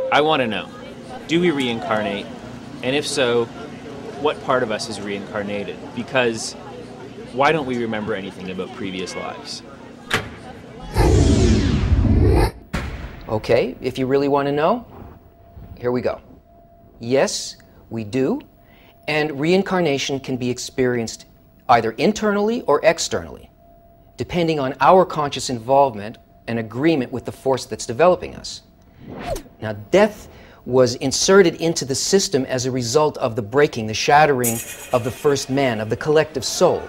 I want to know, do we reincarnate? And if so, what part of us is reincarnated? Because why don't we remember anything about previous lives? Okay, if you really want to know, here we go. Yes, we do, and reincarnation can be experienced either internally or externally, depending on our conscious involvement and agreement with the force that's developing us. Now, death was inserted into the system as a result of the breaking, the shattering of the first man, of the collective soul.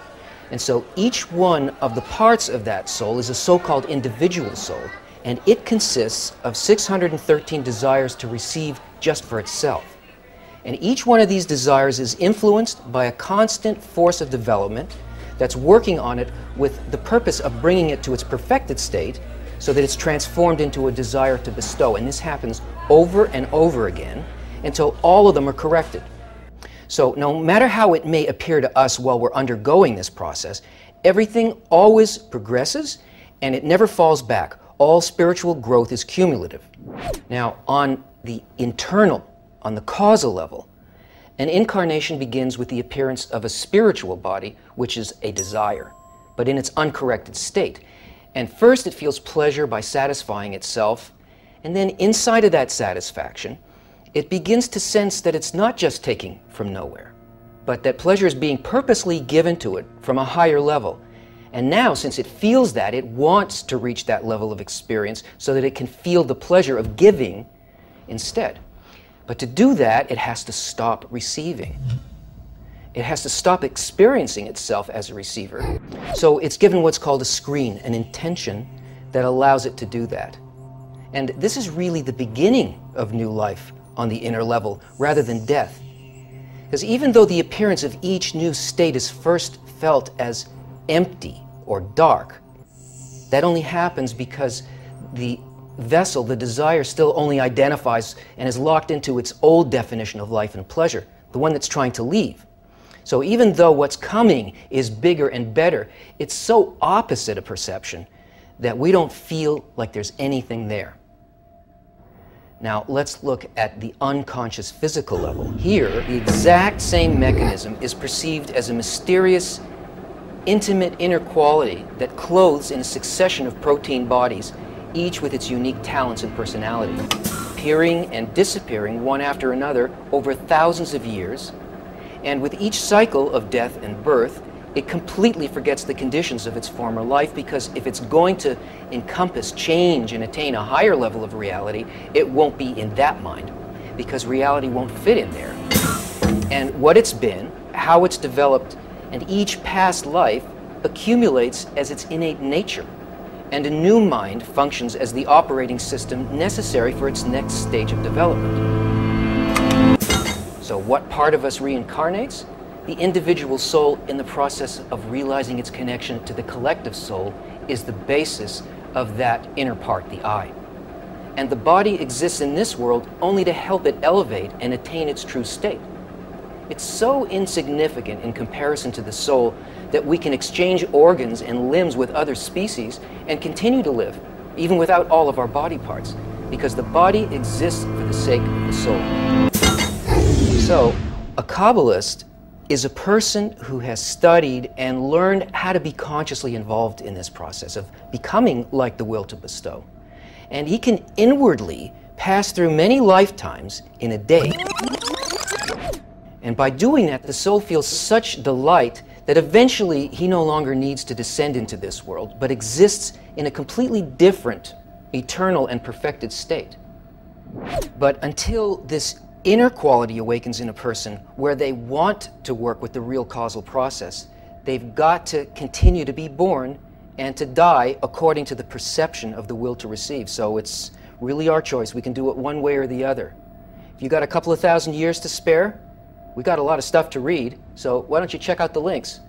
And so each one of the parts of that soul is a so-called individual soul, and it consists of 613 desires to receive just for itself. And each one of these desires is influenced by a constant force of development that's working on it with the purpose of bringing it to its perfected state so that it's transformed into a desire to bestow. And this happens over and over again until all of them are corrected. So no matter how it may appear to us while we're undergoing this process, everything always progresses and it never falls back. All spiritual growth is cumulative. Now, on the internal, on the causal level, an incarnation begins with the appearance of a spiritual body, which is a desire, but in its uncorrected state. And first it feels pleasure by satisfying itself, and then inside of that satisfaction, it begins to sense that it's not just taking from nowhere, but that pleasure is being purposely given to it from a higher level. And now, since it feels that, it wants to reach that level of experience so that it can feel the pleasure of giving instead. But to do that, it has to stop receiving. It has to stop experiencing itself as a receiver. So it's given what's called a screen, an intention that allows it to do that. And this is really the beginning of new life on the inner level, rather than death. Because even though the appearance of each new state is first felt as empty or dark, that only happens because the vessel, the desire, still only identifies and is locked into its old definition of life and pleasure, the one that's trying to leave. So even though what's coming is bigger and better, it's so opposite a perception that we don't feel like there's anything there. Now let's look at the unconscious physical level. Here, the exact same mechanism is perceived as a mysterious, intimate inner quality that clothes in a succession of protein bodies, each with its unique talents and personality, appearing and disappearing one after another over thousands of years. And with each cycle of death and birth, it completely forgets the conditions of its former life, because if it's going to encompass change and attain a higher level of reality, it won't be in that mind, because reality won't fit in there. And what it's been, how it's developed, and each past life accumulates as its innate nature. And a new mind functions as the operating system necessary for its next stage of development. So what part of us reincarnates? The individual soul, in the process of realizing its connection to the collective soul, is the basis of that inner part, the I. And the body exists in this world only to help it elevate and attain its true state. It's so insignificant in comparison to the soul that we can exchange organs and limbs with other species and continue to live, even without all of our body parts, because the body exists for the sake of the soul. So, a Kabbalist is a person who has studied and learned how to be consciously involved in this process of becoming like the will to bestow. And he can inwardly pass through many lifetimes in a day. And by doing that, the soul feels such delight that eventually he no longer needs to descend into this world, but exists in a completely different, eternal and perfected state. But until this inner quality awakens in a person where they want to work with the real causal process, they've got to continue to be born and to die according to the perception of the will to receive. So it's really our choice. We can do it one way or the other. If you got a couple of thousand years to spare, we got a lot of stuff to read, so why don't you check out the links?